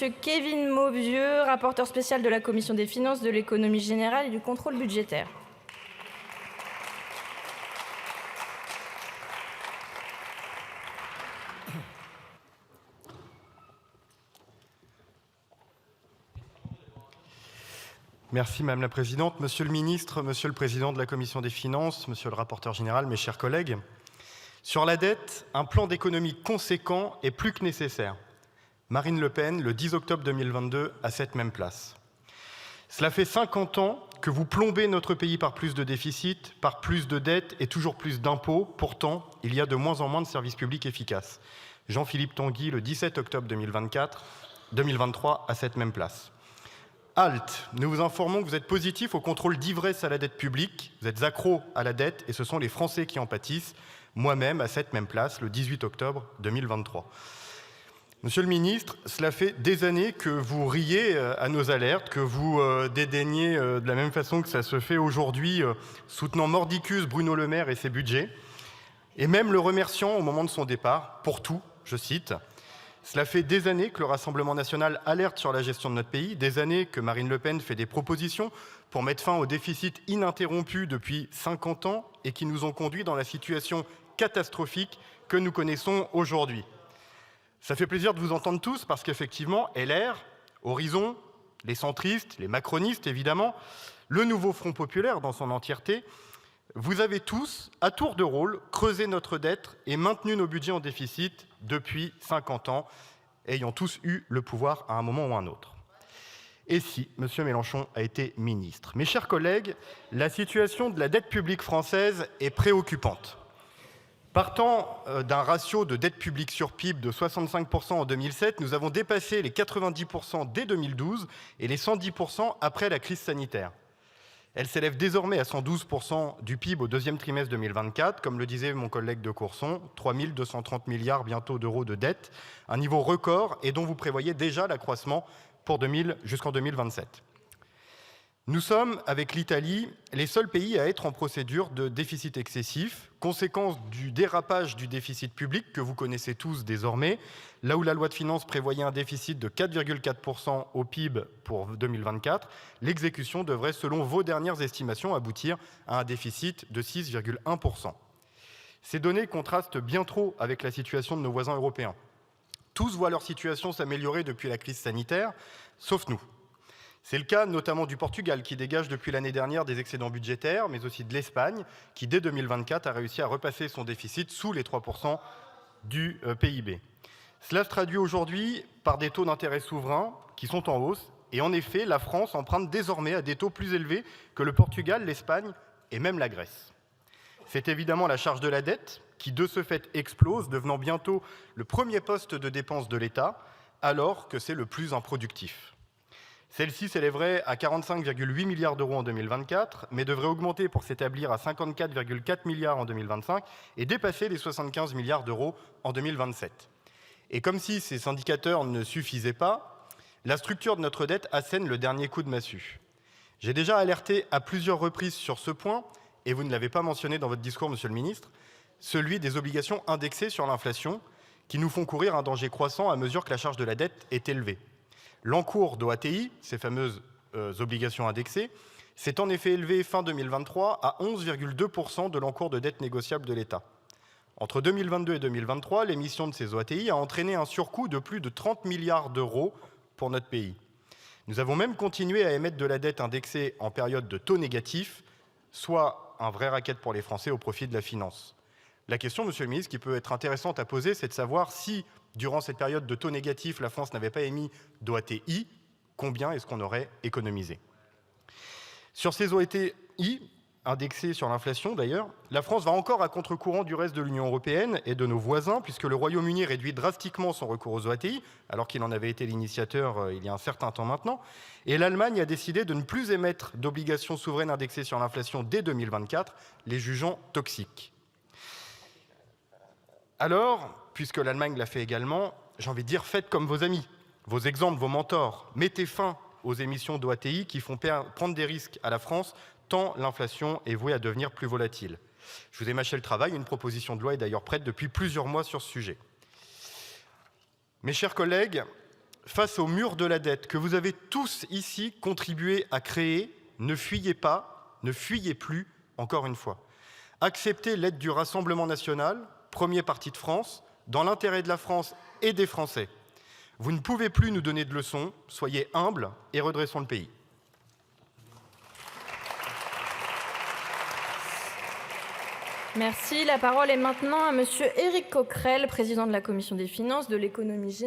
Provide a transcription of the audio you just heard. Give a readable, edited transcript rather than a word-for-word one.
Monsieur Kevin Mauvieux, rapporteur spécial de la Commission des finances, de l'économie générale et du contrôle budgétaire. Merci Madame la Présidente. Monsieur le Ministre, Monsieur le Président de la Commission des finances, Monsieur le rapporteur général, mes chers collègues. Sur la dette, un plan d'économie conséquent est plus que nécessaire. Marine Le Pen, le 10 octobre 2022, à cette même place. Cela fait 50 ans que vous plombez notre pays par plus de déficit, par plus de dettes et toujours plus d'impôts. Pourtant, il y a de moins en moins de services publics efficaces. Jean-Philippe Tanguy, le 17 octobre 2023, à cette même place. Halte, nous vous informons que vous êtes positif au contrôle d'ivresse à la dette publique, vous êtes accro à la dette et ce sont les Français qui en pâtissent, moi-même à cette même place, le 18 octobre 2023. Monsieur le ministre, cela fait des années que vous riez à nos alertes, que vous dédaignez de la même façon que ça se fait aujourd'hui, soutenant mordicus Bruno Le Maire et ses budgets, et même le remerciant au moment de son départ, pour tout, je cite. Cela fait des années que le Rassemblement national alerte sur la gestion de notre pays, des années que Marine Le Pen fait des propositions pour mettre fin au déficit ininterrompu depuis 50 ans et qui nous ont conduits dans la situation catastrophique que nous connaissons aujourd'hui. Ça fait plaisir de vous entendre tous parce qu'effectivement, LR, Horizon, les centristes, les macronistes évidemment, le nouveau Front populaire dans son entièreté, vous avez tous, à tour de rôle, creusé notre dette et maintenu nos budgets en déficit depuis 50 ans, ayant tous eu le pouvoir à un moment ou à un autre. Et si M. Mélenchon a été ministre? Mes chers collègues, la situation de la dette publique française est préoccupante. Partant d'un ratio de dette publique sur PIB de 65% en 2007, nous avons dépassé les 90% dès 2012 et les 110% après la crise sanitaire. Elle s'élève désormais à 112% du PIB au deuxième trimestre 2024, comme le disait mon collègue de Courson, 3 230 milliards bientôt d'euros de dette, un niveau record et dont vous prévoyez déjà l'accroissement jusqu'en 2027. Nous sommes, avec l'Italie, les seuls pays à être en procédure de déficit excessif, conséquence du dérapage du déficit public que vous connaissez tous désormais, là où la loi de finances prévoyait un déficit de 4,4% au PIB pour 2024, l'exécution devrait, selon vos dernières estimations, aboutir à un déficit de 6,1%. Ces données contrastent bien trop avec la situation de nos voisins européens. Tous voient leur situation s'améliorer depuis la crise sanitaire, sauf nous. C'est le cas notamment du Portugal, qui dégage depuis l'année dernière des excédents budgétaires, mais aussi de l'Espagne, qui dès 2024 a réussi à repasser son déficit sous les 3% du PIB. Cela se traduit aujourd'hui par des taux d'intérêt souverains qui sont en hausse, et en effet, la France emprunte désormais à des taux plus élevés que le Portugal, l'Espagne et même la Grèce. C'est évidemment la charge de la dette, qui de ce fait explose, devenant bientôt le premier poste de dépense de l'État, alors que c'est le plus improductif. Celle-ci s'élèverait à 45,8 milliards d'euros en 2024, mais devrait augmenter pour s'établir à 54,4 milliards en 2025 et dépasser les 75 milliards d'euros en 2027. Et comme si ces indicateurs ne suffisaient pas, la structure de notre dette assène le dernier coup de massue. J'ai déjà alerté à plusieurs reprises sur ce point, et vous ne l'avez pas mentionné dans votre discours, Monsieur le Ministre, celui des obligations indexées sur l'inflation, qui nous font courir un danger croissant à mesure que la charge de la dette est élevée. L'encours d'OATI, ces fameuses obligations indexées, s'est en effet élevé fin 2023 à 11,2% de l'encours de dette négociable de l'État. Entre 2022 et 2023, l'émission de ces OATI a entraîné un surcoût de plus de 30 milliards d'euros pour notre pays. Nous avons même continué à émettre de la dette indexée en période de taux négatifs, soit un vrai racket pour les Français au profit de la finance. La question, Monsieur le Ministre, qui peut être intéressante à poser, c'est de savoir si, durant cette période de taux négatifs, la France n'avait pas émis d'OATI, combien est-ce qu'on aurait économisé? Sur ces OATI, indexés sur l'inflation d'ailleurs, la France va encore à contre-courant du reste de l'Union européenne et de nos voisins, puisque le Royaume-Uni réduit drastiquement son recours aux OATI, alors qu'il en avait été l'initiateur il y a un certain temps maintenant, et l'Allemagne a décidé de ne plus émettre d'obligations souveraines indexées sur l'inflation dès 2024, les jugeant toxiques. Alors, puisque l'Allemagne l'a fait également, j'ai envie de dire, faites comme vos amis, vos exemples, vos mentors. Mettez fin aux émissions d'OATI qui font prendre des risques à la France, tant l'inflation est vouée à devenir plus volatile. Je vous ai mâché le travail, une proposition de loi est d'ailleurs prête depuis plusieurs mois sur ce sujet. Mes chers collègues, face au mur de la dette que vous avez tous ici contribué à créer, ne fuyez pas, ne fuyez plus, encore une fois. Acceptez l'aide du Rassemblement national, premier parti de France, dans l'intérêt de la France et des Français. Vous ne pouvez plus nous donner de leçons, soyez humbles et redressons le pays. Merci. La parole est maintenant à Monsieur Éric Coquerel, président de la Commission des finances, de l'économie générale.